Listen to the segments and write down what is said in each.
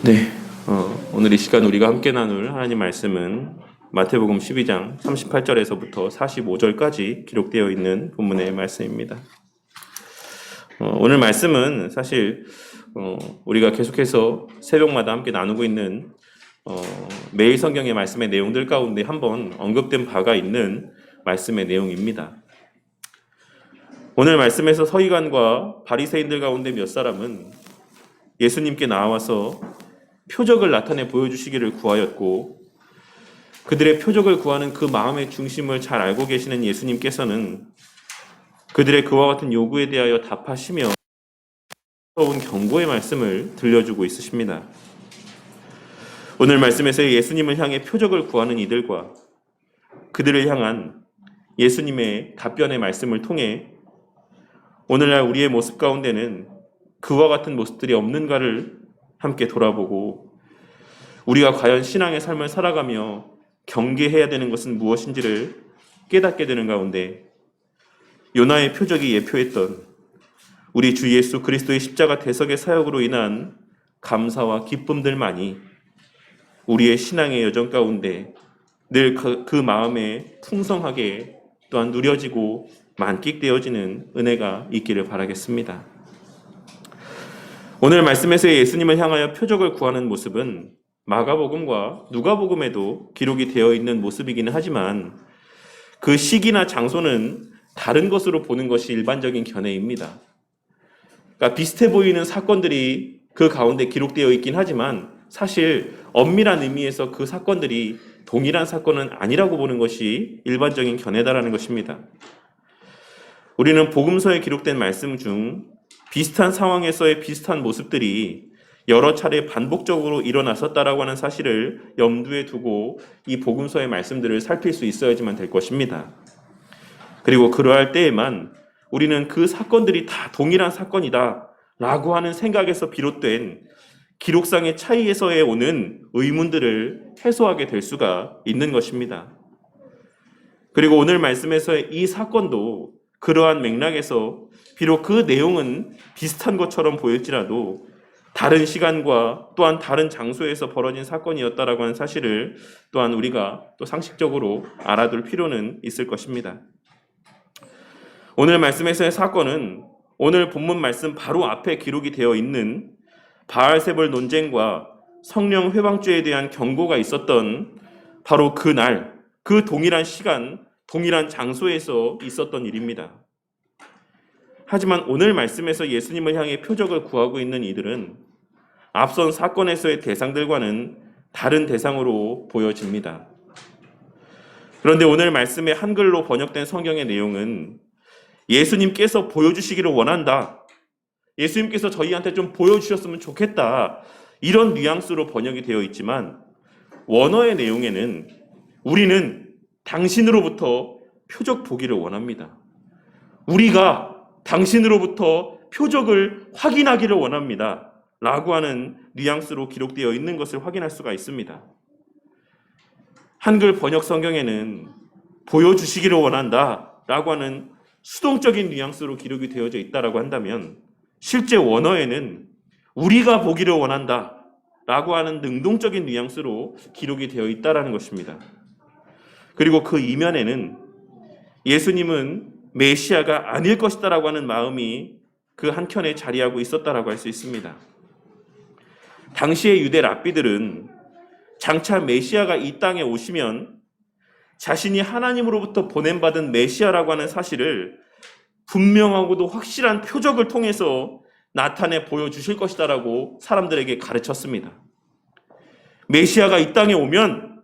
네, 오늘 이 시간 우리가 함께 나눌 하나님 말씀은 마태복음 12장 38절에서부터 45절까지 기록되어 있는 본문의 말씀입니다. 오늘 말씀은 사실 우리가 계속해서 새벽마다 함께 나누고 있는 매일 성경의 말씀의 내용들 가운데 한번 언급된 바가 있는 말씀의 내용입니다. 오늘 말씀에서 서기관과 바리새인들 가운데 몇 사람은 예수님께 나와서 표적을 나타내 보여주시기를 구하였고, 그들의 표적을 구하는 그 마음의 중심을 잘 알고 계시는 예수님께서는 그들의 그와 같은 요구에 대하여 답하시며 무서운 경고의 말씀을 들려주고 있으십니다. 오늘 말씀에서 예수님을 향해 표적을 구하는 이들과 그들을 향한 예수님의 답변의 말씀을 통해 오늘날 우리의 모습 가운데는 그와 같은 모습들이 없는가를 함께 돌아보고, 우리가 과연 신앙의 삶을 살아가며 경계해야 되는 것은 무엇인지를 깨닫게 되는 가운데 요나의 표적이 예표했던 우리 주 예수 그리스도의 십자가 대속의 사역으로 인한 감사와 기쁨들만이 우리의 신앙의 여정 가운데 늘 그 마음에 풍성하게 또한 누려지고 만끽되어지는 은혜가 있기를 바라겠습니다. 오늘 말씀에서 예수님을 향하여 표적을 구하는 모습은 마가복음과 누가복음에도 기록이 되어 있는 모습이기는 하지만 그 시기나 장소는 다른 것으로 보는 것이 일반적인 견해입니다. 그러니까 비슷해 보이는 사건들이 그 가운데 기록되어 있긴 하지만 사실 엄밀한 의미에서 그 사건들이 동일한 사건은 아니라고 보는 것이 일반적인 견해다라는 것입니다. 우리는 복음서에 기록된 말씀 중 비슷한 상황에서의 비슷한 모습들이 여러 차례 반복적으로 일어났었다라고 하는 사실을 염두에 두고 이 복음서의 말씀들을 살필 수 있어야지만 될 것입니다. 그리고 그러할 때에만 우리는 그 사건들이 다 동일한 사건이다 라고 하는 생각에서 비롯된 기록상의 차이에서의 오는 의문들을 해소하게 될 수가 있는 것입니다. 그리고 오늘 말씀에서의 이 사건도 그러한 맥락에서 비록 그 내용은 비슷한 것처럼 보일지라도 다른 시간과 또한 다른 장소에서 벌어진 사건이었다라고 하는 사실을 또한 우리가 또 상식적으로 알아둘 필요는 있을 것입니다. 오늘 말씀에서의 사건은 오늘 본문 말씀 바로 앞에 기록이 되어 있는 바알세불 논쟁과 성령 회방죄에 대한 경고가 있었던 바로 그날, 그 동일한 시간, 동일한 장소에서 있었던 일입니다. 하지만 오늘 말씀에서 예수님을 향해 표적을 구하고 있는 이들은 앞선 사건에서의 대상들과는 다른 대상으로 보여집니다. 그런데 오늘 말씀의 한글로 번역된 성경의 내용은 예수님께서 보여주시기를 원한다, 예수님께서 저희한테 좀 보여주셨으면 좋겠다, 이런 뉘앙스로 번역이 되어 있지만 원어의 내용에는 우리는 당신으로부터 표적 보기를 원합니다, 우리가 당신으로부터 표적을 확인하기를 원합니다 라고 하는 뉘앙스로 기록되어 있는 것을 확인할 수가 있습니다. 한글 번역 성경에는 보여주시기를 원한다 라고 하는 수동적인 뉘앙스로 기록이 되어져 있다라고 한다면, 실제 원어에는 우리가 보기를 원한다 라고 하는 능동적인 뉘앙스로 기록이 되어 있다라는 것입니다. 그리고 그 이면에는 예수님은 메시아가 아닐 것이다라고 하는 마음이 그 한켠에 자리하고 있었다라고 할 수 있습니다. 당시의 유대 랍비들은 장차 메시아가 이 땅에 오시면 자신이 하나님으로부터 보냄받은 메시아라고 하는 사실을 분명하고도 확실한 표적을 통해서 나타내 보여주실 것이다라고 사람들에게 가르쳤습니다. 메시아가 이 땅에 오면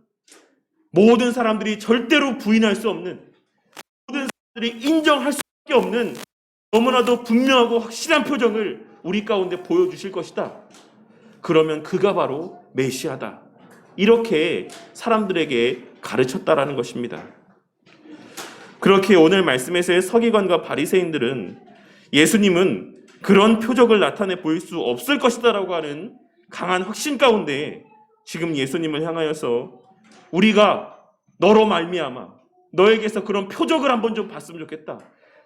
모든 사람들이 절대로 부인할 수 없는, 모든 사람들이 인정할 수밖에 없는 너무나도 분명하고 확실한 표적을 우리 가운데 보여주실 것이다. 그러면 그가 바로 메시아다, 이렇게 사람들에게 가르쳤다라는 것입니다. 그렇게 오늘 말씀에서의 서기관과 바리새인들은 예수님은 그런 표적을 나타내 보일 수 없을 것이다라고 하는 강한 확신 가운데 지금 예수님을 향하여서 우리가 너로 말미암아 너에게서 그런 표적을 한번 좀 봤으면 좋겠다,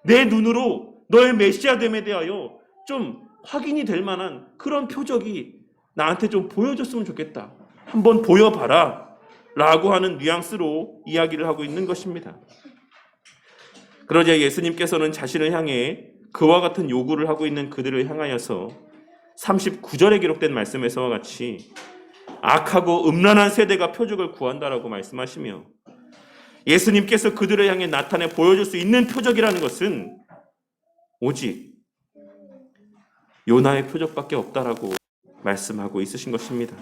내 눈으로 너의 메시아됨에 대하여 좀 확인이 될 만한 그런 표적이 나한테 좀 보여줬으면 좋겠다. 한번 보여봐라. 라고 하는 뉘앙스로 이야기를 하고 있는 것입니다. 그러자 예수님께서는 자신을 향해 그와 같은 요구를 하고 있는 그들을 향하여서 39절에 기록된 말씀에서와 같이 악하고 음란한 세대가 표적을 구한다라고 말씀하시며, 예수님께서 그들을 향해 나타내 보여줄 수 있는 표적이라는 것은 오직 요나의 표적밖에 없다라고 말씀하고 있으신 것입니다.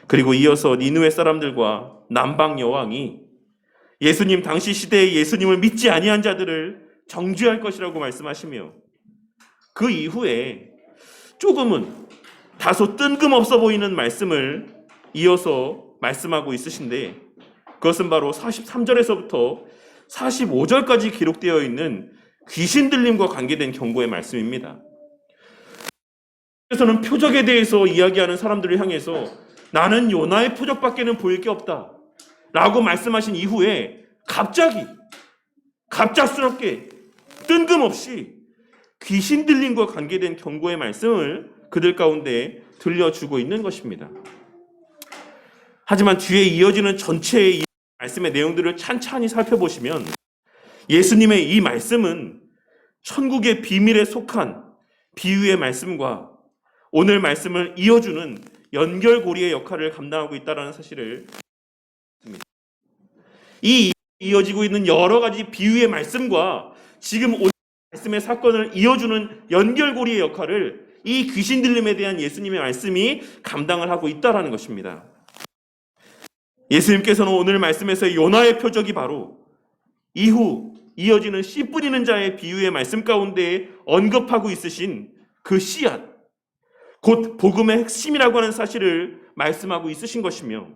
그리고 이어서 니느웨 사람들과 남방 여왕이 예수님 당시 시대에 예수님을 믿지 아니한 자들을 정죄할 것이라고 말씀하시며, 그 이후에 조금은 다소 뜬금없어 보이는 말씀을 이어서 말씀하고 있으신데, 그것은 바로 43절에서부터 45절까지 기록되어 있는 귀신 들림과 관계된 경고의 말씀입니다. 그래서는 표적에 대해서 이야기하는 사람들을 향해서 나는 요나의 표적밖에는 보일 게 없다 라고 말씀하신 이후에 갑작스럽게 뜬금없이 귀신 들림과 관계된 경고의 말씀을 그들 가운데 들려주고 있는 것입니다. 하지만 뒤에 이어지는 전체의 이 말씀의 내용들을 찬찬히 살펴보시면 예수님의 이 말씀은 천국의 비밀에 속한 비유의 말씀과 오늘 말씀을 이어주는 연결고리의 역할을 감당하고 있다는 사실을 듭니다. 이 이어지고 있는 여러 가지 비유의 말씀과 지금 오늘 말씀의 사건을 이어주는 연결고리의 역할을 이 귀신 들림에 대한 예수님의 말씀이 감당을 하고 있다는 것입니다. 예수님께서는 오늘 말씀에서 요나의 표적이 바로 이후 이어지는 씨 뿌리는 자의 비유의 말씀 가운데 언급하고 있으신 그 씨앗, 곧 복음의 핵심이라고 하는 사실을 말씀하고 있으신 것이며,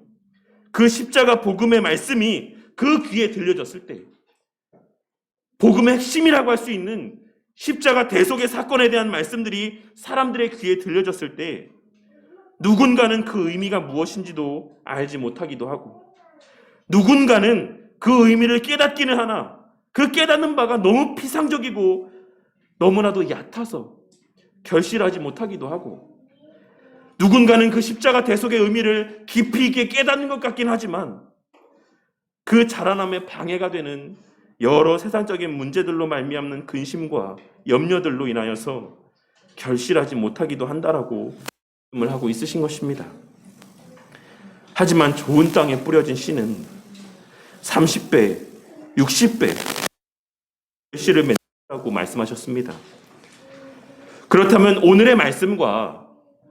그 십자가 복음의 말씀이 그 귀에 들려졌을 때, 복음의 핵심이라고 할 수 있는 십자가 대속의 사건에 대한 말씀들이 사람들의 귀에 들려졌을 때 누군가는 그 의미가 무엇인지도 알지 못하기도 하고, 누군가는 그 의미를 깨닫기는 하나 그 깨닫는 바가 너무 피상적이고 너무나도 얕아서 결실하지 못하기도 하고, 누군가는 그 십자가 대속의 의미를 깊이 있게 깨닫는 것 같긴 하지만 그 자라남에 방해가 되는 여러 세상적인 문제들로 말미암는 근심과 염려들로 인하여서 결실하지 못하기도 한다라고 말씀을 하고 있으신 것입니다. 하지만 좋은 땅에 뿌려진 씨는 30배, 60배 결실을 맺는다고 말씀하셨습니다. 그렇다면 오늘의 말씀과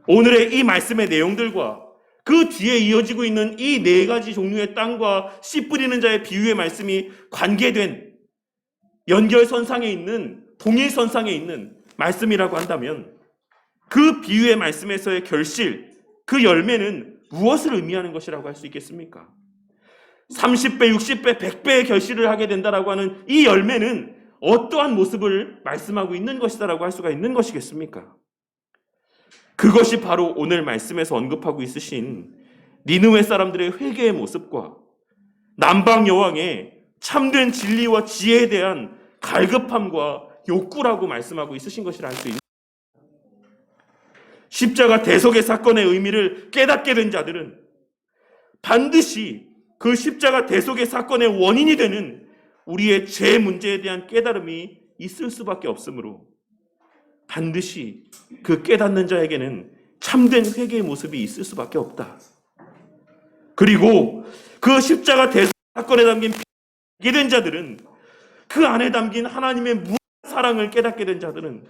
오늘의 이 말씀의 내용들과 그 뒤에 이어지고 있는 이 네 가지 종류의 땅과 씨 뿌리는 자의 비유의 말씀이 관계된 연결선상에 있는 동일선상에 있는 말씀이라고 한다면 그 비유의 말씀에서의 결실, 그 열매는 무엇을 의미하는 것이라고 할 수 있겠습니까? 30배, 60배, 100배의 결실을 하게 된다라고 하는 이 열매는 어떠한 모습을 말씀하고 있는 것이다라고 할 수가 있는 것이겠습니까? 그것이 바로 오늘 말씀에서 언급하고 있으신 니느웨 사람들의 회개의 모습과 남방 여왕의 참된 진리와 지혜에 대한 갈급함과 욕구라고 말씀하고 있으신 것이라 할 수 있습니다. 십자가 대속의 사건의 의미를 깨닫게 된 자들은 반드시 그 십자가 대속의 사건의 원인이 되는 우리의 죄 문제에 대한 깨달음이 있을 수밖에 없으므로 반드시 그 깨닫는 자에게는 참된 회개의 모습이 있을 수밖에 없다. 그리고 그 십자가 대속 사건에 담긴 깨닫게 된 자들은, 그 안에 담긴 하나님의 무한한 사랑을 깨닫게 된 자들은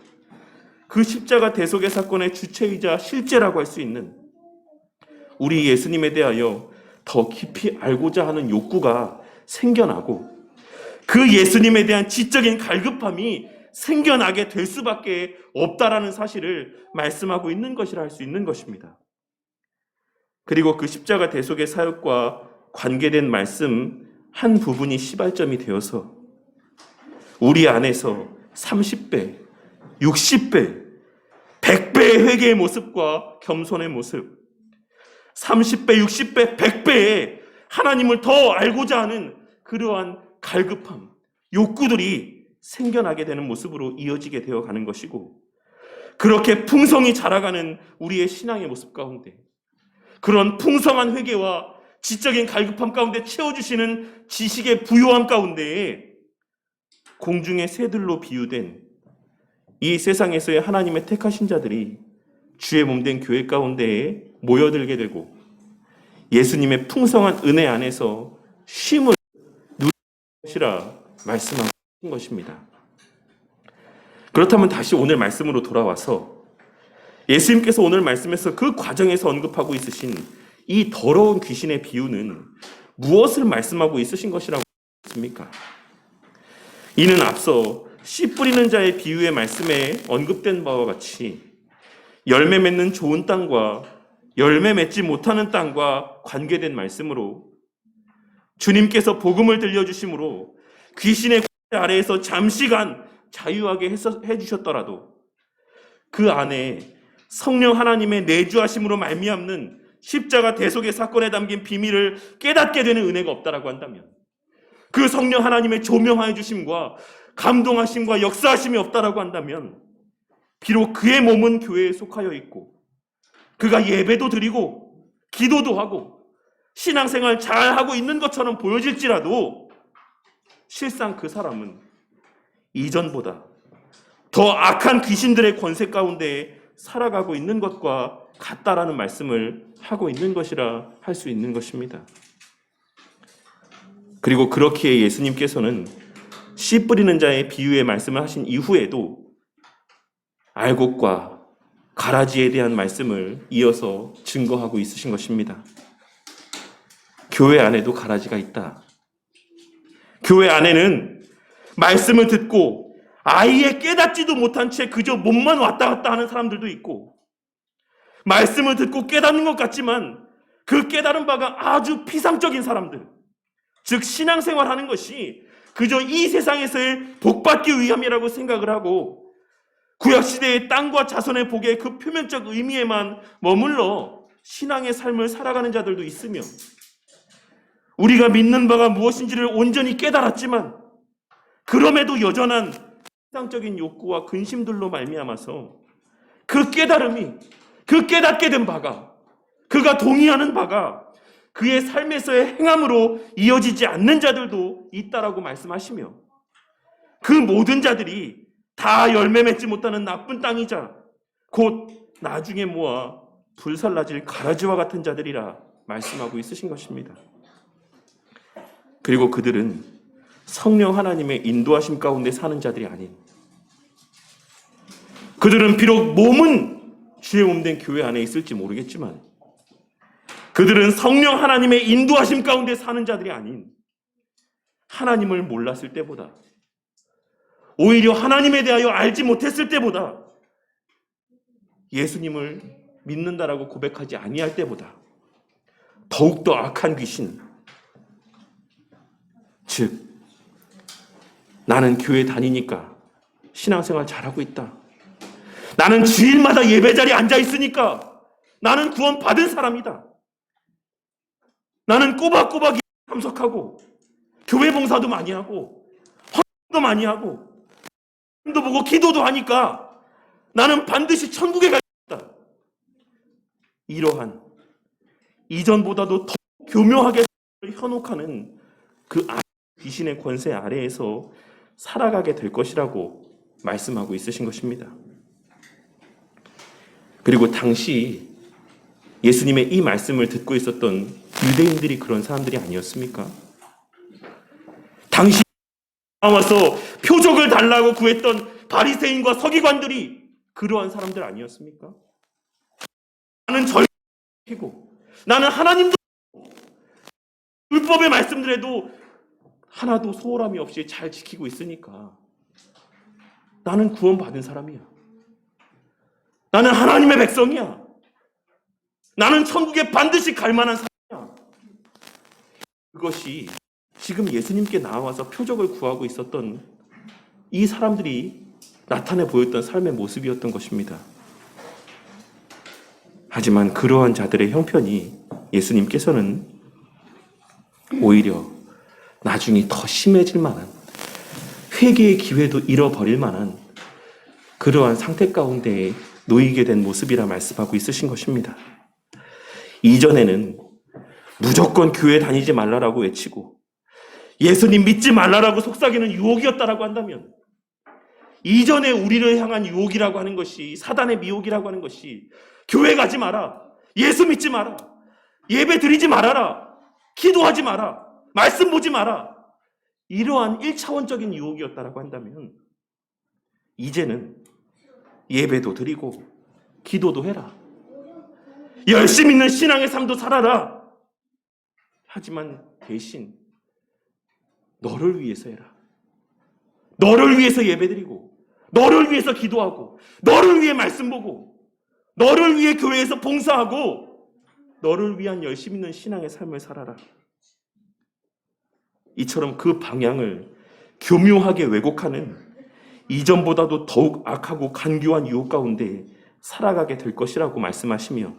그 십자가 대속의 사건의 주체이자 실제라고 할 수 있는 우리 예수님에 대하여 더 깊이 알고자 하는 욕구가 생겨나고, 그 예수님에 대한 지적인 갈급함이 생겨나게 될 수밖에 없다라는 사실을 말씀하고 있는 것이라 할 수 있는 것입니다. 그리고 그 십자가 대속의 사역과 관계된 말씀 한 부분이 시발점이 되어서 우리 안에서 30배, 60배, 100배의 회개의 모습과 겸손의 모습, 30배, 60배, 100배의 하나님을 더 알고자 하는 그러한 갈급함, 욕구들이 생겨나게 되는 모습으로 이어지게 되어 가는 것이고, 그렇게 풍성히 자라가는 우리의 신앙의 모습 가운데, 그런 풍성한 회개와 지적인 갈급함 가운데 채워주시는 지식의 부요함 가운데에 공중의 새들로 비유된 이 세상에서의 하나님의 택하신 자들이 주의 몸된 교회 가운데에 모여들게 되고 예수님의 풍성한 은혜 안에서 쉼을 누릴 것이라 말씀하신 것입니다. 그렇다면 다시 오늘 말씀으로 돌아와서 예수님께서 오늘 말씀에서 그 과정에서 언급하고 있으신 이 더러운 귀신의 비유는 무엇을 말씀하고 있으신 것이라고 했습니까? 이는 앞서 씨 뿌리는 자의 비유의 말씀에 언급된 바와 같이 열매 맺는 좋은 땅과 열매 맺지 못하는 땅과 관계된 말씀으로 주님께서 복음을 들려주심으로 귀신의 권세 아래에서 잠시간 자유하게 해주셨더라도 그 안에 성령 하나님의 내주하심으로 말미암는 십자가 대속의 사건에 담긴 비밀을 깨닫게 되는 은혜가 없다라고 한다면, 그 성령 하나님의 조명하여 주심과 감동하심과 역사하심이 없다라고 한다면, 비록 그의 몸은 교회에 속하여 있고 그가 예배도 드리고 기도도 하고 신앙생활 잘하고 있는 것처럼 보여질지라도 실상 그 사람은 이전보다 더 악한 귀신들의 권세 가운데 살아가고 있는 것과 같다라는 말씀을 하고 있는 것이라 할 수 있는 것입니다. 그리고 그렇기에 예수님께서는 씨 뿌리는 자의 비유의 말씀을 하신 이후에도 알곡과 가라지에 대한 말씀을 이어서 증거하고 있으신 것입니다. 교회 안에도 가라지가 있다. 교회 안에는 말씀을 듣고 아예 깨닫지도 못한 채 그저 몸만 왔다 갔다 하는 사람들도 있고, 말씀을 듣고 깨닫는 것 같지만 그 깨달은 바가 아주 피상적인 사람들, 즉 신앙생활하는 것이 그저 이 세상에서의 복받기 위함이라고 생각을 하고 구약시대의 땅과 자손의 복의 그 표면적 의미에만 머물러 신앙의 삶을 살아가는 자들도 있으며, 우리가 믿는 바가 무엇인지를 온전히 깨달았지만 그럼에도 여전한 세상적인 욕구와 근심들로 말미암아서 그 깨달음이, 그 깨닫게 된 바가, 그가 동의하는 바가 그의 삶에서의 행함으로 이어지지 않는 자들도 있다라고 말씀하시며, 그 모든 자들이 다 열매 맺지 못하는 나쁜 땅이자 곧 나중에 모아 불살라질 가라지와 같은 자들이라 말씀하고 있으신 것입니다. 그리고 그들은 성령 하나님의 인도하심 가운데 사는 자들이 아닌, 그들은 비록 몸은 주의 몸된 교회 안에 있을지 모르겠지만 그들은 성령 하나님의 인도하심 가운데 사는 자들이 아닌, 하나님을 몰랐을 때보다, 오히려 하나님에 대하여 알지 못했을 때보다, 예수님을 믿는다라고 고백하지 아니할 때보다 더욱더 악한 귀신, 즉 나는 교회 다니니까 신앙생활 잘하고 있다, 나는 주일마다 예배 자리에 앉아 있으니까 나는 구원 받은 사람이다, 나는 꼬박꼬박 참석하고 교회 봉사도 많이 하고 헌금도 많이 하고 도 보고 기도도 하니까 나는 반드시 천국에 가겠다, 이러한 이전보다도 더 교묘하게 현혹하는 그 귀신의 권세 아래에서 살아가게 될 것이라고 말씀하고 있으신 것입니다. 그리고 당시 예수님의 이 말씀을 듣고 있었던 유대인들이 그런 사람들이 아니었습니까? 당시 나와서 표적을 달라고 구했던 바리새인과 서기관들이 그러한 사람들 아니었습니까? 나는 절기고 나는 하나님도 율법의 말씀들에도 하나도 소홀함이 없이 잘 지키고 있으니까 나는 구원받은 사람이야, 나는 하나님의 백성이야, 나는 천국에 반드시 갈 만한 사람이야. 그것이 지금 예수님께 나와서 표적을 구하고 있었던 이 사람들이 나타내 보였던 삶의 모습이었던 것입니다. 하지만 그러한 자들의 형편이 예수님께서는 오히려 나중에 더 심해질 만한, 회개의 기회도 잃어버릴 만한 그러한 상태 가운데 놓이게 된 모습이라 말씀하고 있으신 것입니다. 이전에는 무조건 교회 다니지 말라라고 외치고 예수님 믿지 말라라고 속삭이는 유혹이었다라고 한다면, 이전에 우리를 향한 유혹이라고 하는 것이, 사단의 미혹이라고 하는 것이 교회 가지 마라, 예수 믿지 마라, 예배 드리지 말아라, 기도하지 마라, 말씀 보지 마라, 이러한 1차원적인 유혹이었다라고 한다면, 이제는 예배도 드리고 기도도 해라, 열심히 있는 신앙의 삶도 살아라, 하지만 대신 너를 위해서 해라, 너를 위해서 예배드리고 너를 위해서 기도하고 너를 위해 말씀 보고 너를 위해 교회에서 봉사하고 너를 위한 열심 있는 신앙의 삶을 살아라. 이처럼 그 방향을 교묘하게 왜곡하는, 이전보다도 더욱 악하고 간교한 유혹 가운데 살아가게 될 것이라고 말씀하시며,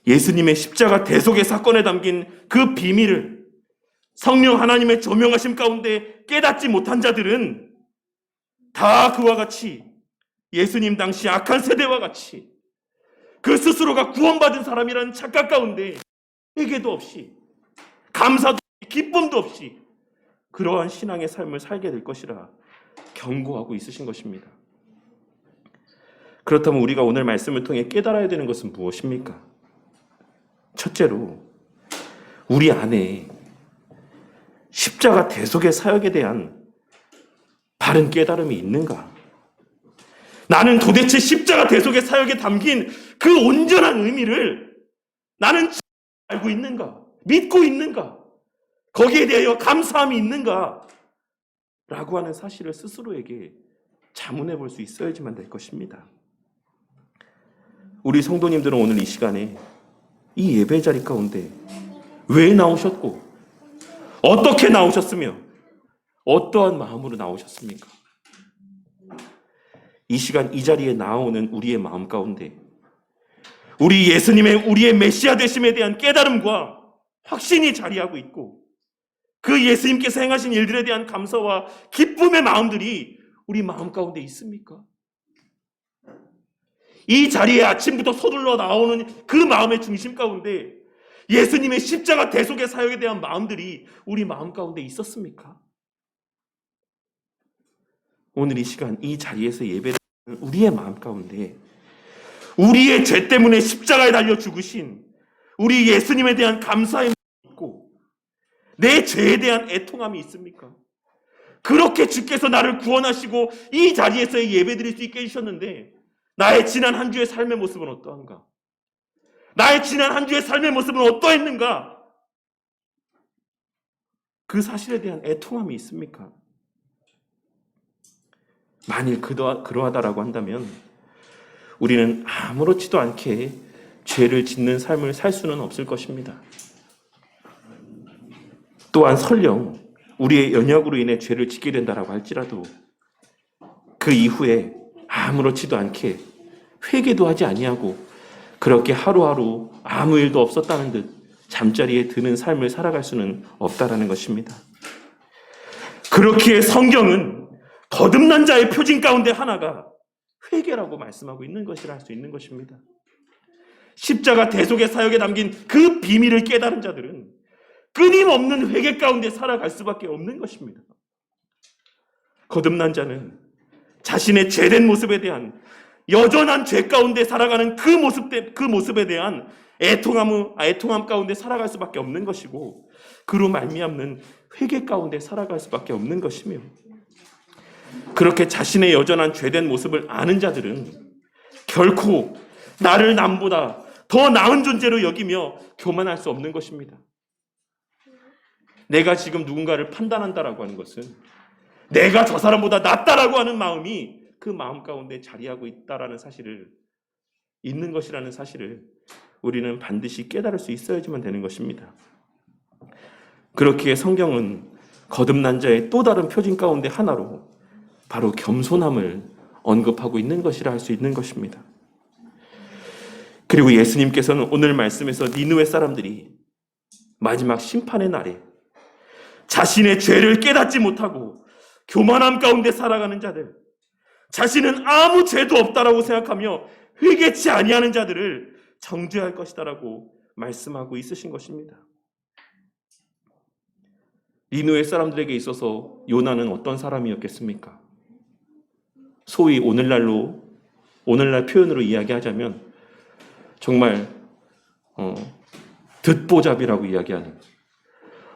예수님의 십자가 대속의 사건에 담긴 그 비밀을 성령 하나님의 조명하심 가운데 깨닫지 못한 자들은 다 그와 같이, 예수님 당시 악한 세대와 같이 그 스스로가 구원받은 사람이라는 착각 가운데 회개도 없이, 감사도 없이, 기쁨도 없이 그러한 신앙의 삶을 살게 될 것이라 경고하고 있으신 것입니다. 그렇다면 우리가 오늘 말씀을 통해 깨달아야 되는 것은 무엇입니까? 첫째로, 우리 안에 십자가 대속의 사역에 대한 바른 깨달음이 있는가? 나는 도대체 십자가 대속의 사역에 담긴 그 온전한 의미를 나는 알고 있는가? 믿고 있는가? 거기에 대하여 감사함이 있는가? 라고 하는 사실을 스스로에게 자문해 볼 수 있어야지만 될 것입니다. 우리 성도님들은 오늘 이 시간에 이 예배 자리 가운데 왜 나오셨고, 어떻게 나오셨으며, 어떠한 마음으로 나오셨습니까? 이 시간 이 자리에 나오는 우리의 마음 가운데 우리 예수님의, 우리의 메시아 되심에 대한 깨달음과 확신이 자리하고 있고, 그 예수님께서 행하신 일들에 대한 감사와 기쁨의 마음들이 우리 마음 가운데 있습니까? 이 자리에 아침부터 서둘러 나오는 그 마음의 중심 가운데 예수님의 십자가 대속의 사역에 대한 마음들이 우리 마음 가운데 있었습니까? 오늘 이 시간 이 자리에서 예배를 하는 우리의 마음 가운데 우리의 죄 때문에 십자가에 달려 죽으신 우리 예수님에 대한 감사의 마음이 있고, 내 죄에 대한 애통함이 있습니까? 그렇게 주께서 나를 구원하시고 이 자리에서 예배드릴 수 있게 해주셨는데, 나의 지난 한 주의 삶의 모습은 어떠한가? 나의 지난 한 주의 삶의 모습은 어떠했는가? 그 사실에 대한 애통함이 있습니까? 만일 그러하다라고 한다면 우리는 아무렇지도 않게 죄를 짓는 삶을 살 수는 없을 것입니다. 또한 설령 우리의 연약으로 인해 죄를 짓게 된다라고 할지라도 그 이후에 아무렇지도 않게 회개도 하지 아니하고 그렇게 하루하루 아무 일도 없었다는 듯 잠자리에 드는 삶을 살아갈 수는 없다라는 것입니다. 그렇기에 성경은 거듭난 자의 표징 가운데 하나가 회개라고 말씀하고 있는 것이라 할 수 있는 것입니다. 십자가 대속의 사역에 담긴 그 비밀을 깨달은 자들은 끊임없는 회개 가운데 살아갈 수밖에 없는 것입니다. 거듭난 자는 자신의 죄된 모습에 대한, 여전한 죄 가운데 살아가는 그 모습에 대한 애통함 가운데 살아갈 수밖에 없는 것이고, 그로 말미암는 회개 가운데 살아갈 수밖에 없는 것이며, 그렇게 자신의 여전한 죄된 모습을 아는 자들은 결코 나를 남보다 더 나은 존재로 여기며 교만할 수 없는 것입니다. 내가 지금 누군가를 판단한다라고 하는 것은 내가 저 사람보다 낫다라고 하는 마음이 그 마음 가운데 자리하고 있다라는 사실을, 있는 것이라는 사실을 우리는 반드시 깨달을 수 있어야지만 되는 것입니다. 그렇기에 성경은 거듭난 자의 또 다른 표징 가운데 하나로 바로 겸손함을 언급하고 있는 것이라 할 수 있는 것입니다. 그리고 예수님께서는 오늘 말씀에서 니느웨 사람들이 마지막 심판의 날에 자신의 죄를 깨닫지 못하고 교만함 가운데 살아가는 자들, 자신은 아무 죄도 없다라고 생각하며 회개치 아니하는 자들을 정죄할 것이다라고 말씀하고 있으신 것입니다. 니느웨 사람들에게 있어서 요나는 어떤 사람이었겠습니까? 소위 오늘날 표현으로 이야기하자면 정말 듣보잡이라고 이야기하는,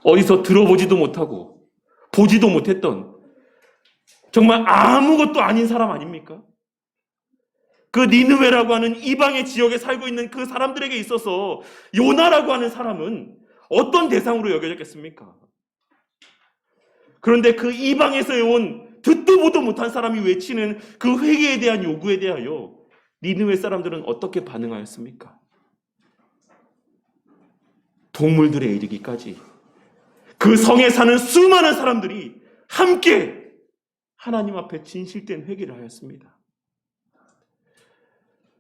어디서 들어보지도 못하고 보지도 못했던 정말 아무것도 아닌 사람 아닙니까? 그 니느웨라고 하는 이방의 지역에 살고 있는 그 사람들에게 있어서 요나라고 하는 사람은 어떤 대상으로 여겨졌겠습니까? 그런데 그 이방에서 온 듣도 보도 못한 사람이 외치는 그 회개에 대한 요구에 대하여 니느웨 사람들은 어떻게 반응하였습니까? 동물들에 이르기까지 그 성에 사는 수많은 사람들이 함께 하나님 앞에 진실된 회개를 하였습니다.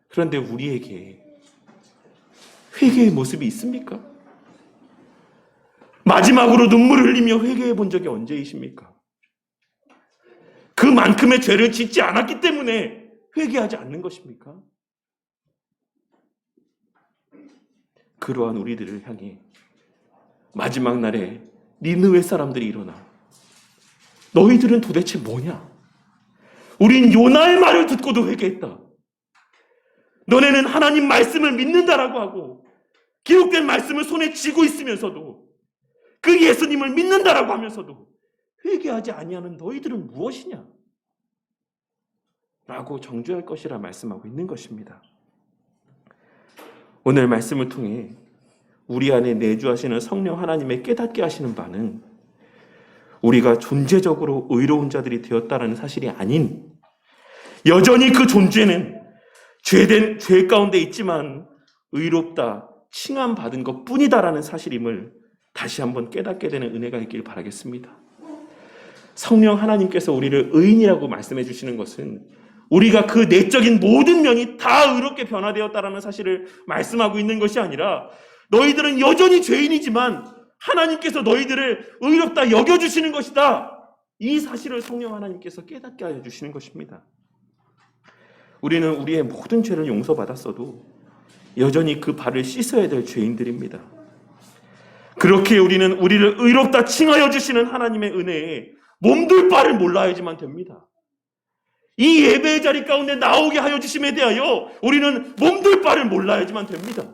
그런데 우리에게 회개의 모습이 있습니까? 마지막으로 눈물을 흘리며 회개해 본 적이 언제이십니까? 그만큼의 죄를 짓지 않았기 때문에 회개하지 않는 것입니까? 그러한 우리들을 향해 마지막 날에 니느웨 사람들이 일어나 너희들은 도대체 뭐냐? 우린 요나의 말을 듣고도 회개했다. 너네는 하나님 말씀을 믿는다라고 하고 기록된 말씀을 손에 쥐고 있으면서도 그 예수님을 믿는다라고 하면서도 회개하지 아니하는 너희들은 무엇이냐? 라고 정죄할 것이라 말씀하고 있는 것입니다. 오늘 말씀을 통해 우리 안에 내주하시는 성령 하나님의 깨닫게 하시는 바는 우리가 존재적으로 의로운 자들이 되었다는 사실이 아닌, 여전히 그 존재는 죄 가운데 있지만 의롭다, 칭함받은 것 뿐이다라는 사실임을 다시 한번 깨닫게 되는 은혜가 있길 바라겠습니다. 성령 하나님께서 우리를 의인이라고 말씀해 주시는 것은 우리가 그 내적인 모든 면이 다 의롭게 변화되었다라는 사실을 말씀하고 있는 것이 아니라, 너희들은 여전히 죄인이지만 하나님께서 너희들을 의롭다 여겨주시는 것이다, 이 사실을 성령 하나님께서 깨닫게 하여 주시는 것입니다. 우리는 우리의 모든 죄를 용서받았어도 여전히 그 발을 씻어야 될 죄인들입니다. 그렇게 우리는 우리를 의롭다 칭하여 주시는 하나님의 은혜에 몸둘 바를 몰라야지만 됩니다. 이 예배의 자리 가운데 나오게 하여 주심에 대하여 우리는 몸둘 바를 몰라야지만 됩니다.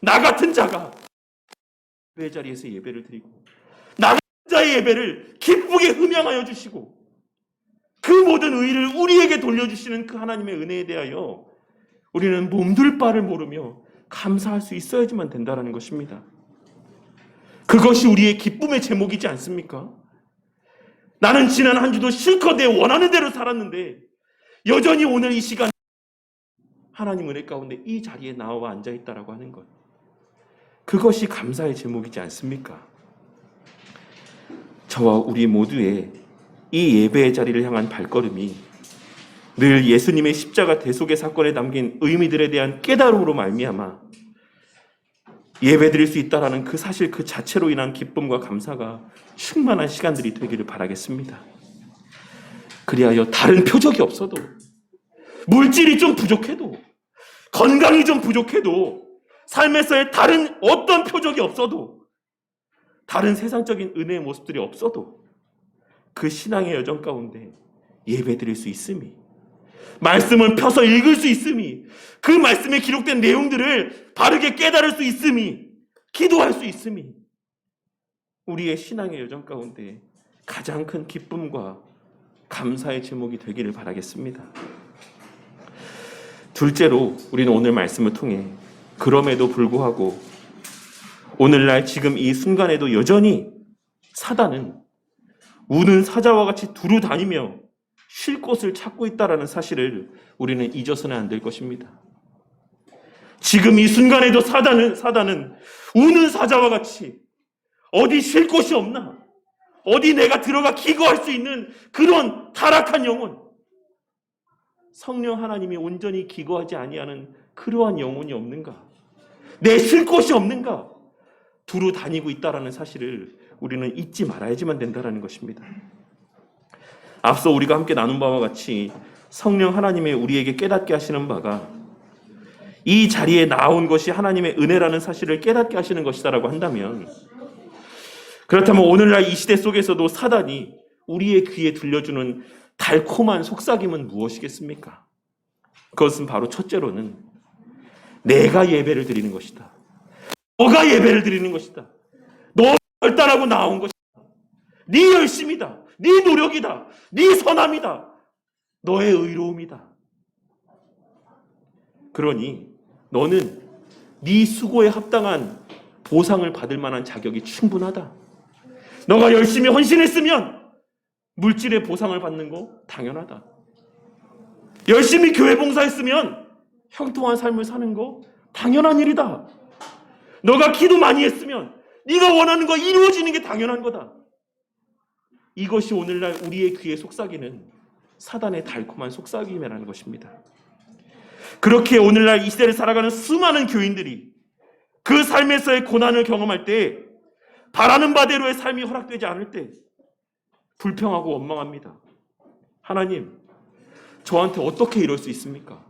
나 같은 자가 예배의 자리에서 예배를 드리고 나 같은 자의 예배를 기쁘게 흠양하여 주시고 그 모든 의의를 우리에게 돌려주시는 그 하나님의 은혜에 대하여 우리는 몸둘 바를 모르며 감사할 수 있어야지만 된다는 것입니다. 그것이 우리의 기쁨의 제목이지 않습니까? 나는 지난 한 주도 실컷 내 원하는 대로 살았는데 여전히 오늘 이 시간 하나님 은혜 가운데 이 자리에 나와 앉아있다라고 하는 것, 그것이 감사의 제목이지 않습니까? 저와 우리 모두의 이 예배의 자리를 향한 발걸음이 늘 예수님의 십자가 대속의 사건에 담긴 의미들에 대한 깨달음으로 말미암아 예배드릴 수 있다라는 그 사실 그 자체로 인한 기쁨과 감사가 충만한 시간들이 되기를 바라겠습니다. 그리하여 다른 표적이 없어도, 물질이 좀 부족해도, 건강이 좀 부족해도, 삶에서의 다른 어떤 표적이 없어도, 다른 세상적인 은혜의 모습들이 없어도 그 신앙의 여정 가운데 예배드릴 수 있음이, 말씀을 펴서 읽을 수 있음이, 그 말씀에 기록된 내용들을 바르게 깨달을 수 있음이, 기도할 수 있음이 우리의 신앙의 여정 가운데 가장 큰 기쁨과 감사의 제목이 되기를 바라겠습니다. 둘째로 우리는 오늘 말씀을 통해 그럼에도 불구하고 오늘날 지금 이 순간에도 여전히 사단은 우는 사자와 같이 두루 다니며 쉴 곳을 찾고 있다는 사실을 우리는 잊어서는 안 될 것입니다. 지금 이 순간에도 사단은 우는 사자와 같이 어디 쉴 곳이 없나, 어디 내가 들어가 기거할 수 있는 그런 타락한 영혼, 성령 하나님이 온전히 기거하지 아니하는 그러한 영혼이 없는가, 내 쉴 곳이 없는가, 두루 다니고 있다는 사실을 우리는 잊지 말아야지만 된다는 것입니다. 앞서 우리가 함께 나눈 바와 같이 성령 하나님의 우리에게 깨닫게 하시는 바가 이 자리에 나온 것이 하나님의 은혜라는 사실을 깨닫게 하시는 것이다라고 한다면, 그렇다면 오늘날 이 시대 속에서도 사단이 우리의 귀에 들려주는 달콤한 속삭임은 무엇이겠습니까? 그것은 바로 첫째로는 내가 예배를 드리는 것이다. 너가 예배를 드리는 것이다. 너 결단하고 나온 것이다. 네 열심이다. 네 노력이다. 네 선함이다. 너의 의로움이다. 그러니 너는 네 수고에 합당한 보상을 받을 만한 자격이 충분하다. 너가 열심히 헌신했으면 물질의 보상을 받는 거 당연하다. 열심히 교회 봉사했으면 형통한 삶을 사는 거 당연한 일이다. 너가 기도 많이 했으면 네가 원하는 거 이루어지는 게 당연한 거다. 이것이 오늘날 우리의 귀에 속삭이는 사단의 달콤한 속삭임이라는 것입니다. 그렇게 오늘날 이 시대를 살아가는 수많은 교인들이 그 삶에서의 고난을 경험할 때, 바라는 바대로의 삶이 허락되지 않을 때 불평하고 원망합니다. 하나님, 저한테 어떻게 이럴 수 있습니까?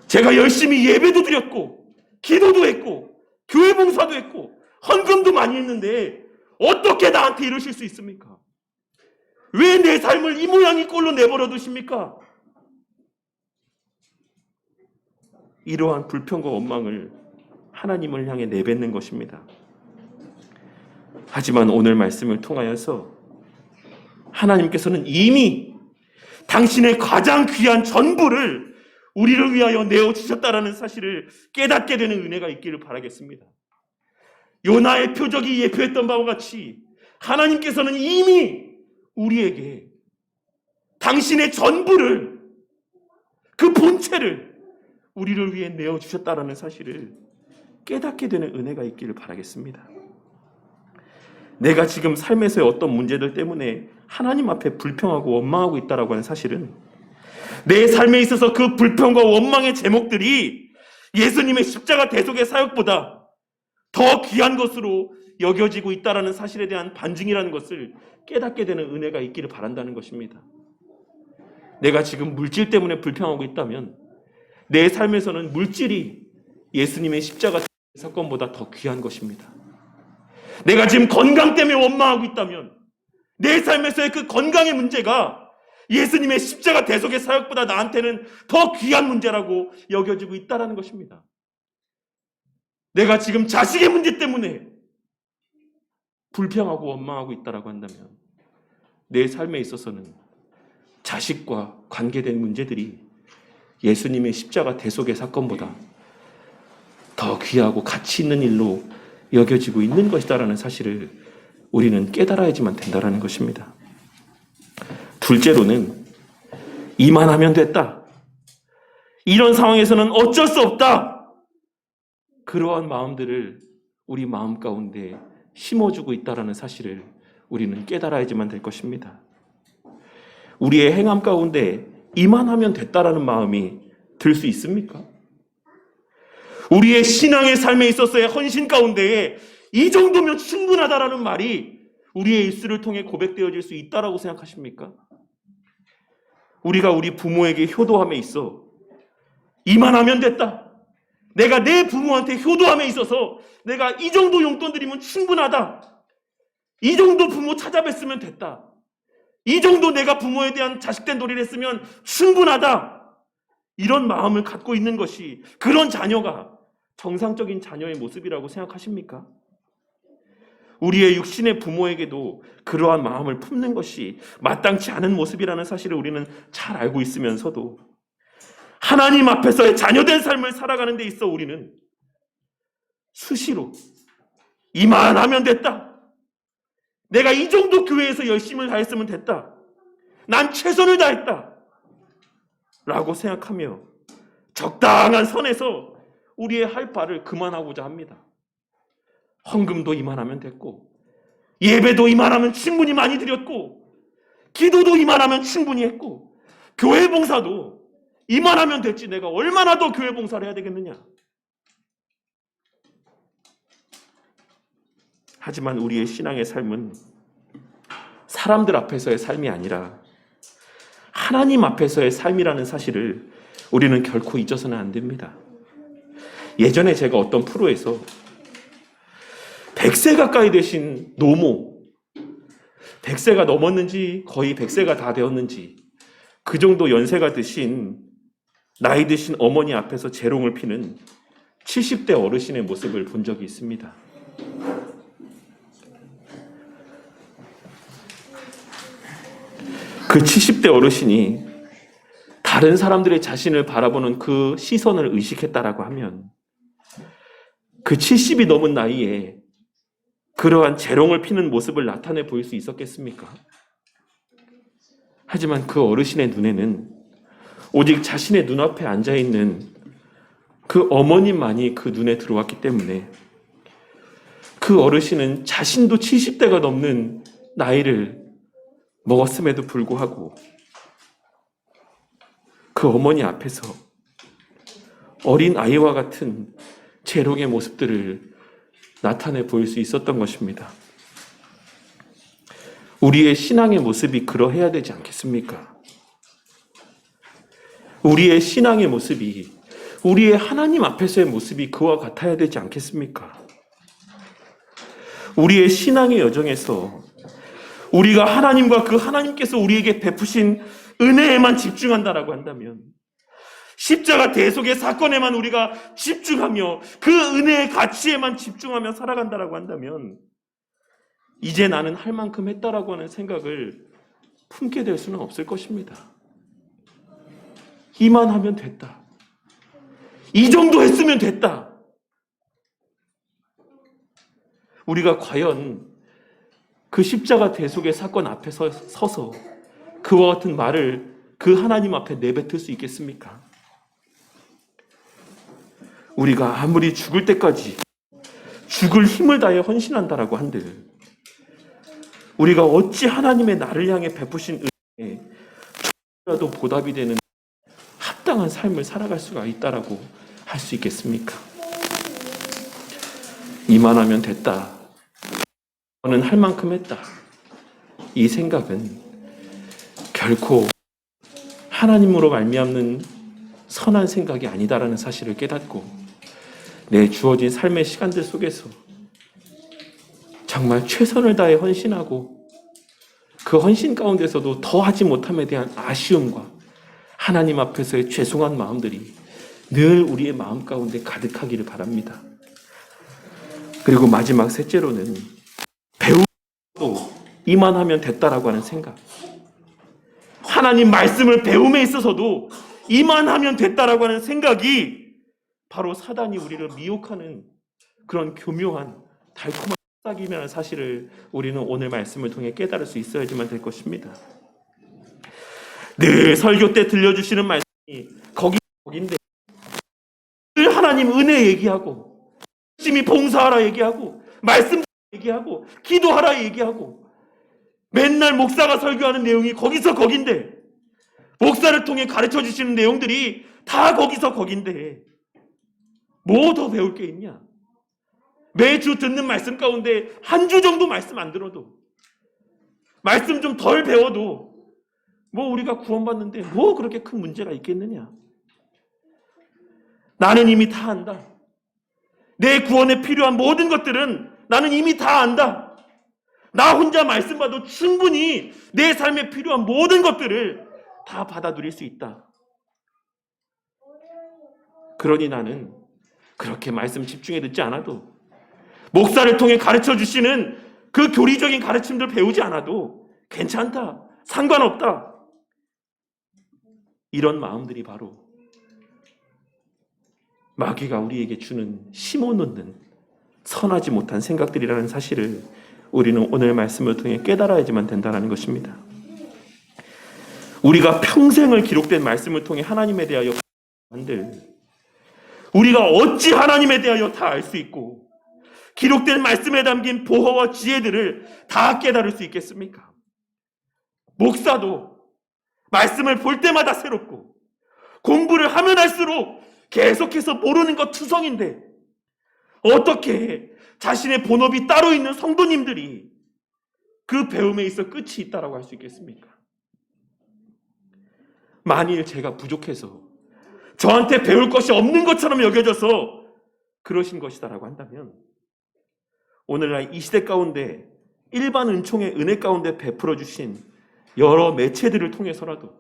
제가 열심히 예배도 드렸고 기도도 했고 교회 봉사도 했고 헌금도 많이 했는데 어떻게 나한테 이러실 수 있습니까? 왜 내 삶을 이 모양 이 꼴로 내버려 두십니까? 이러한 불평과 원망을 하나님을 향해 내뱉는 것입니다. 하지만 오늘 말씀을 통하여서 하나님께서는 이미 당신의 가장 귀한 전부를 우리를 위하여 내어주셨다라는 사실을 깨닫게 되는 은혜가 있기를 바라겠습니다. 요나의 표적이 예표했던 바와 같이 하나님께서는 이미 우리에게 당신의 전부를, 그 본체를 우리를 위해 내어주셨다라는 사실을 깨닫게 되는 은혜가 있기를 바라겠습니다. 내가 지금 삶에서의 어떤 문제들 때문에 하나님 앞에 불평하고 원망하고 있다라고 하는 사실은 내 삶에 있어서 그 불평과 원망의 제목들이 예수님의 십자가 대속의 사역보다 더 귀한 것으로 여겨지고 있다라는 사실에 대한 반증이라는 것을 깨닫게 되는 은혜가 있기를 바란다는 것입니다. 내가 지금 물질 때문에 불평하고 있다면 내 삶에서는 물질이 예수님의 십자가 사건보다 더 귀한 것입니다. 내가 지금 건강 때문에 원망하고 있다면 내 삶에서의 그 건강의 문제가 예수님의 십자가 대속의 사역보다 나한테는 더 귀한 문제라고 여겨지고 있다는 것입니다. 내가 지금 자식의 문제 때문에 불평하고 원망하고 있다고 한다면 내 삶에 있어서는 자식과 관계된 문제들이 예수님의 십자가 대속의 사건보다 더 귀하고 가치 있는 일로 여겨지고 있는 것이다라는 사실을 우리는 깨달아야지만 된다는 것입니다. 둘째로는 이만하면 됐다. 이런 상황에서는 어쩔 수 없다. 그러한 마음들을 우리 마음 가운데 심어주고 있다는 사실을 우리는 깨달아야지만 될 것입니다. 우리의 행함 가운데 이만하면 됐다라는 마음이 들 수 있습니까? 우리의 신앙의 삶에 있어서의 헌신 가운데에 이 정도면 충분하다라는 말이 우리의 입술을 통해 고백되어질 수 있다라고 생각하십니까? 우리가 우리 부모에게 효도함에 있어 이만하면 됐다. 내가 내 부모한테 효도함에 있어서 내가 이 정도 용돈 드리면 충분하다. 이 정도 부모 찾아뵀으면 됐다. 이 정도 내가 부모에 대한 자식된 도리를 했으면 충분하다. 이런 마음을 갖고 있는 것이, 그런 자녀가 정상적인 자녀의 모습이라고 생각하십니까? 우리의 육신의 부모에게도 그러한 마음을 품는 것이 마땅치 않은 모습이라는 사실을 우리는 잘 알고 있으면서도 하나님 앞에서의 자녀된 삶을 살아가는 데 있어 우리는 수시로 이만하면 됐다. 내가 이 정도 교회에서 열심을 다했으면 됐다. 난 최선을 다했다. 라고 생각하며 적당한 선에서 우리의 할 바를 그만하고자 합니다. 헌금도 이만하면 됐고, 예배도 이만하면 충분히 많이 드렸고, 기도도 이만하면 충분히 했고, 교회 봉사도 이만하면 됐지 내가 얼마나 더 교회 봉사를 해야 되겠느냐. 하지만 우리의 신앙의 삶은 사람들 앞에서의 삶이 아니라 하나님 앞에서의 삶이라는 사실을 우리는 결코 잊어서는 안 됩니다. 예전에 제가 어떤 프로에서 100세 가까이 되신 노모, 100세가 넘었는지 거의 100세가 다 되었는지 그 정도 연세가 드신 나이 드신 어머니 앞에서 재롱을 피는 70대 어르신의 모습을 본 적이 있습니다. 그 70대 어르신이 다른 사람들의 자신을 바라보는 그 시선을 의식했다라고 하면 그 70이 넘은 나이에 그러한 재롱을 피는 모습을 나타내 보일 수 있었겠습니까? 하지만 그 어르신의 눈에는 오직 자신의 눈앞에 앉아있는 그 어머님만이 그 눈에 들어왔기 때문에 그 어르신은 자신도 70대가 넘는 나이를 먹었음에도 불구하고 그 어머니 앞에서 어린 아이와 같은 재롱의 모습들을 나타내 보일 수 있었던 것입니다. 우리의 신앙의 모습이 그러해야 되지 않겠습니까? 우리의 신앙의 모습이, 우리의 하나님 앞에서의 모습이 그와 같아야 되지 않겠습니까? 우리의 신앙의 여정에서 우리가 하나님과 그 하나님께서 우리에게 베푸신 은혜에만 집중한다라고 한다면, 십자가 대속의 사건에만 우리가 집중하며 그 은혜의 가치에만 집중하며 살아간다라고 한다면 이제 나는 할 만큼 했다라고 하는 생각을 품게 될 수는 없을 것입니다. 이만하면 됐다. 이 정도 했으면 됐다. 우리가 과연 그 십자가 대속의 사건 앞에 서서 그와 같은 말을 그 하나님 앞에 내뱉을 수 있겠습니까? 우리가 아무리 죽을 때까지 죽을 힘을 다해 헌신한다라고 한들 우리가 어찌 하나님의 나를 향해 베푸신 은혜에 조금이라도 보답이 되는 합당한 삶을 살아갈 수가 있다라고 할 수 있겠습니까? 이만하면 됐다. 너는 할 만큼 했다. 이 생각은 결코 하나님으로 말미암는 선한 생각이 아니다라는 사실을 깨닫고 내 주어진 삶의 시간들 속에서 정말 최선을 다해 헌신하고 그 헌신 가운데서도 더 하지 못함에 대한 아쉬움과 하나님 앞에서의 죄송한 마음들이 늘 우리의 마음 가운데 가득하기를 바랍니다. 그리고 마지막 셋째로는 배우도 이만하면 됐다라고 하는 생각. 하나님 말씀을 배움에 있어서도 이만하면 됐다라고 하는 생각이 바로 사단이 우리를 미혹하는 그런 교묘한 달콤한 싹이라는 사실을 우리는 오늘 말씀을 통해 깨달을 수 있어야지만 될 것입니다. 늘 설교 때 들려주시는 말씀이 거긴데 늘 하나님 은혜 얘기하고 열심히 봉사하라 얘기하고 말씀 얘기하고 기도하라 얘기하고 맨날 목사가 설교하는 내용이 거긴데 목사를 통해 가르쳐 주시는 내용들이 다 거긴데 뭐 더 배울 게 있냐? 매주 듣는 말씀 가운데 한 주 정도 말씀 안 들어도 말씀 좀 덜 배워도 뭐 우리가 구원받는데 뭐 그렇게 큰 문제가 있겠느냐? 나는 이미 다 안다. 내 구원에 필요한 모든 것들은 나는 이미 다 안다. 나 혼자 말씀 봐도 충분히 내 삶에 필요한 모든 것들을 다 받아들일 수 있다. 그러니 나는 그렇게 말씀 집중해 듣지 않아도 목사를 통해 가르쳐 주시는 그 교리적인 가르침들 배우지 않아도 괜찮다. 상관없다. 이런 마음들이 바로 마귀가 우리에게 주는 심어놓는 선하지 못한 생각들이라는 사실을 우리는 오늘 말씀을 통해 깨달아야지만 된다는 것입니다. 우리가 평생을 기록된 말씀을 통해 하나님에 대하여 한들 우리가 어찌 하나님에 대하여 다 알 수 있고 기록된 말씀에 담긴 보화와 지혜들을 다 깨달을 수 있겠습니까? 목사도 말씀을 볼 때마다 새롭고 공부를 하면 할수록 계속해서 모르는 것 투성인데 어떻게 자신의 본업이 따로 있는 성도님들이 그 배움에 있어 끝이 있다라고 할 수 있겠습니까? 만일 제가 부족해서 저한테 배울 것이 없는 것처럼 여겨져서 그러신 것이다라고 한다면 오늘날 이 시대 가운데 일반 은총의 은혜 가운데 베풀어 주신 여러 매체들을 통해서라도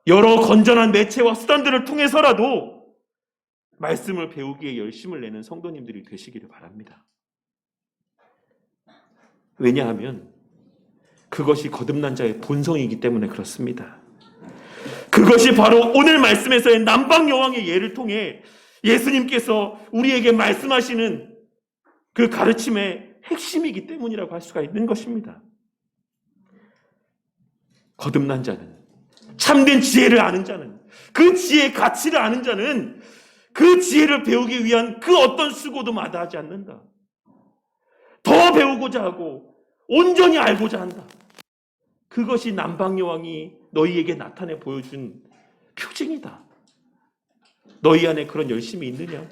여러 건전한 매체와 수단들을 통해서라도 말씀을 배우기에 열심을 내는 성도님들이 되시기를 바랍니다. 왜냐하면 그것이 거듭난 자의 본성이기 때문에 그렇습니다. 그것이 바로 오늘 말씀에서의 남방여왕의 예를 통해 예수님께서 우리에게 말씀하시는 그 가르침의 핵심이기 때문이라고 할 수가 있는 것입니다. 거듭난 자는, 참된 지혜를 아는 자는, 그 지혜의 가치를 아는 자는 그 지혜를 배우기 위한 그 어떤 수고도 마다하지 않는다. 더 배우고자 하고 온전히 알고자 한다. 그것이 남방여왕이 너희에게 나타내 보여준 표징이다. 너희 안에 그런 열심이 있느냐?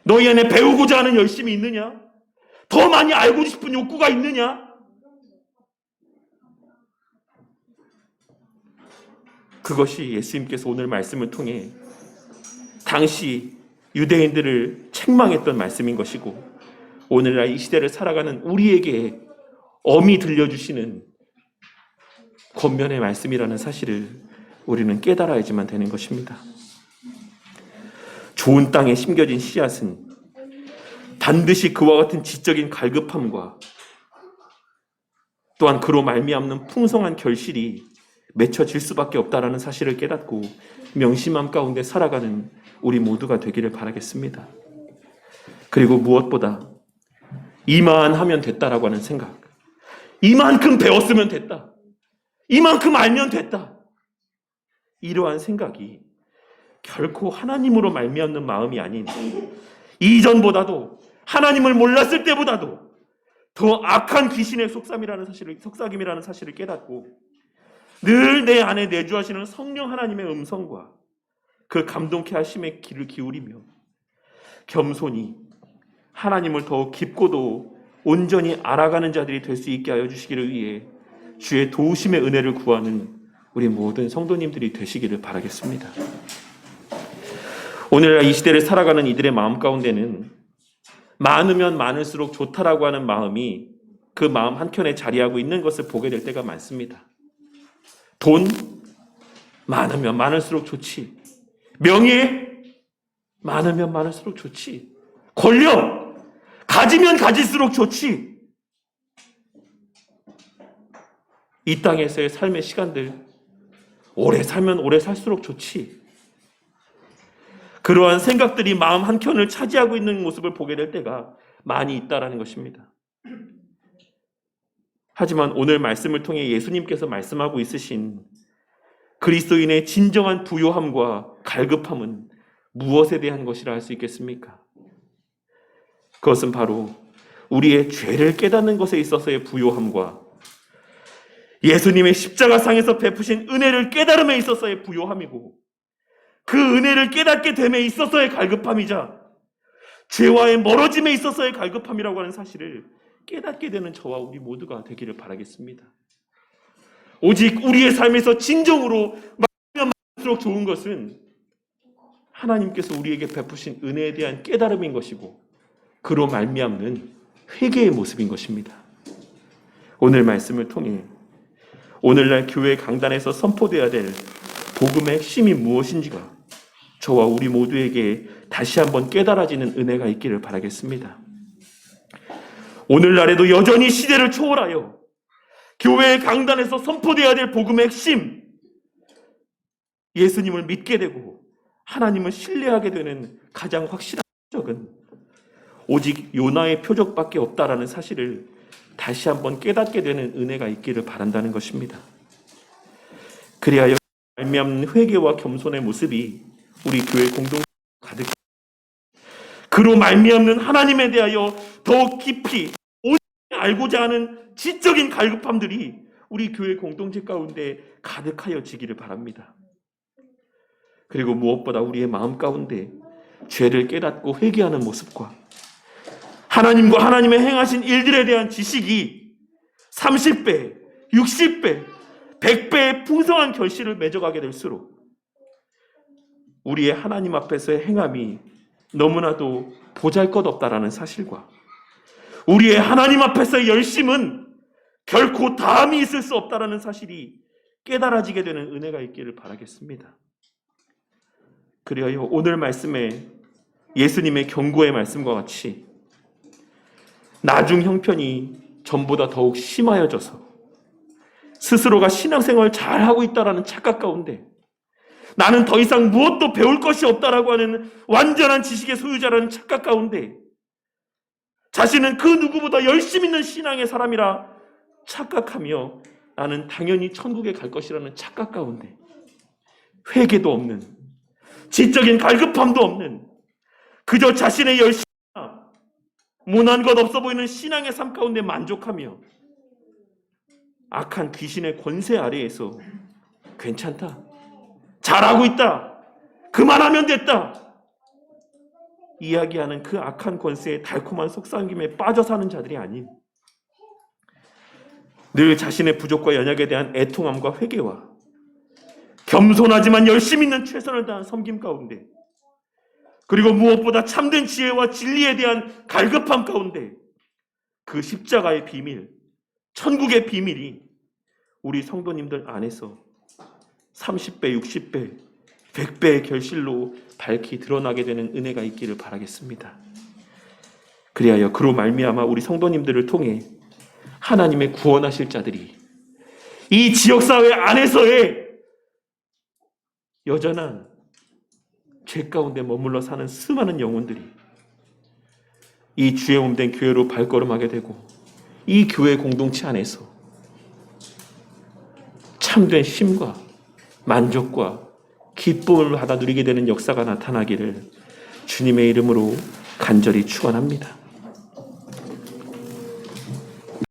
너희 안에 배우고자 하는 열심이 있느냐? 더 많이 알고 싶은 욕구가 있느냐? 그것이 예수님께서 오늘 말씀을 통해 당시 유대인들을 책망했던 말씀인 것이고 오늘날 이 시대를 살아가는 우리에게 엄히 들려주시는 권면의 말씀이라는 사실을 우리는 깨달아야지만 되는 것입니다. 좋은 땅에 심겨진 씨앗은 반드시 그와 같은 지적인 갈급함과 또한 그로 말미암는 풍성한 결실이 맺혀질 수밖에 없다라는 사실을 깨닫고 명심함 가운데 살아가는 우리 모두가 되기를 바라겠습니다. 그리고 무엇보다 이만하면 됐다라고 하는 생각, 이만큼 배웠으면 됐다, 이만큼 알면 됐다, 이러한 생각이 결코 하나님으로 말미암는 마음이 아닌 이전보다도 하나님을 몰랐을 때보다도 더 악한 귀신의 속삭임이라는 사실을 깨닫고 늘 내 안에 내주하시는 성령 하나님의 음성과 그 감동케 하심에 귀를 기울이며 겸손히 하나님을 더욱 깊고도 온전히 알아가는 자들이 될 수 있게 하여 주시기를 위해 주의 도우심의 은혜를 구하는 우리 모든 성도님들이 되시기를 바라겠습니다. 오늘날 이 시대를 살아가는 이들의 마음 가운데는 많으면 많을수록 좋다라고 하는 마음이 그 마음 한켠에 자리하고 있는 것을 보게 될 때가 많습니다. 돈 많으면 많을수록 좋지. 명예 많으면 많을수록 좋지. 권력 가지면 가질수록 좋지. 이 땅에서의 삶의 시간들 오래 살면 오래 살수록 좋지. 그러한 생각들이 마음 한켠을 차지하고 있는 모습을 보게 될 때가 많이 있다라는 것입니다. 하지만 오늘 말씀을 통해 예수님께서 말씀하고 있으신 그리스도인의 진정한 부요함과 갈급함은 무엇에 대한 것이라 할 수 있겠습니까? 그것은 바로 우리의 죄를 깨닫는 것에 있어서의 부요함과 예수님의 십자가상에서 베푸신 은혜를 깨달음에 있어서의 부요함이고 그 은혜를 깨닫게 됨에 있어서의 갈급함이자 죄와의 멀어짐에 있어서의 갈급함이라고 하는 사실을 깨닫게 되는 저와 우리 모두가 되기를 바라겠습니다. 오직 우리의 삶에서 진정으로 많으면 많을수록 좋은 것은 하나님께서 우리에게 베푸신 은혜에 대한 깨달음인 것이고 그로 말미암는 회개의 모습인 것입니다. 오늘 말씀을 통해 오늘날 교회 강단에서 선포되어야 될 복음의 핵심이 무엇인지가 저와 우리 모두에게 다시 한번 깨달아지는 은혜가 있기를 바라겠습니다. 오늘날에도 여전히 시대를 초월하여 교회의 강단에서 선포되어야 될 복음의 핵심, 예수님을 믿게 되고 하나님을 신뢰하게 되는 가장 확실한 표적은 오직 요나의 표적밖에 없다라는 사실을 다시 한번 깨닫게 되는 은혜가 있기를 바란다는 것입니다. 그리하여 말미암는 회개와 겸손의 모습이 우리 교회 공동체 가득 그로 말미암는 하나님에 대하여 더욱 깊이 알고자 하는 지적인 갈급함들이 우리 교회 공동체 가운데 가득하여 지기를 바랍니다. 그리고 무엇보다 우리의 마음 가운데 죄를 깨닫고 회개하는 모습과 하나님과 하나님의 행하신 일들에 대한 지식이 30배, 60배, 100배의 풍성한 결실을 맺어가게 될수록 우리의 하나님 앞에서의 행함이 너무나도 보잘것없다라는 사실과 우리의 하나님 앞에서의 열심은 결코 다함이 있을 수 없다라는 사실이 깨달아지게 되는 은혜가 있기를 바라겠습니다. 그리하여 오늘 말씀에 예수님의 경고의 말씀과 같이 나중 형편이 전보다 더욱 심하여져서 스스로가 신앙생활을 잘하고 있다라는 착각 가운데 나는 더 이상 무엇도 배울 것이 없다라고 하는 완전한 지식의 소유자라는 착각 가운데 자신은 그 누구보다 열심 있는 신앙의 사람이라 착각하며 나는 당연히 천국에 갈 것이라는 착각 가운데 회개도 없는 지적인 갈급함도 없는 그저 자신의 열심이나 모난 것 없어 보이는 신앙의 삶 가운데 만족하며 악한 귀신의 권세 아래에서 괜찮다, 잘하고 있다, 그만하면 됐다 이야기하는 그 악한 권세의 달콤한 속삭임에 빠져 사는 자들이 아닌 늘 자신의 부족과 연약에 대한 애통함과 회개와 겸손하지만 열심 있는 최선을 다한 섬김 가운데 그리고 무엇보다 참된 지혜와 진리에 대한 갈급함 가운데 그 십자가의 비밀, 천국의 비밀이 우리 성도님들 안에서 30배, 60배, 100배의 결실로 밝히 드러나게 되는 은혜가 있기를 바라겠습니다. 그리하여 그로 말미암아 우리 성도님들을 통해 하나님의 구원하실 자들이 이 지역사회 안에서의 여전한 죄 가운데 머물러 사는 수많은 영혼들이 이 주의 몸된 교회로 발걸음하게 되고 이 교회 공동체 안에서 참된 쉼과 만족과 기쁨을 받아 누리게 되는 역사가 나타나기를 주님의 이름으로 간절히 축원합니다.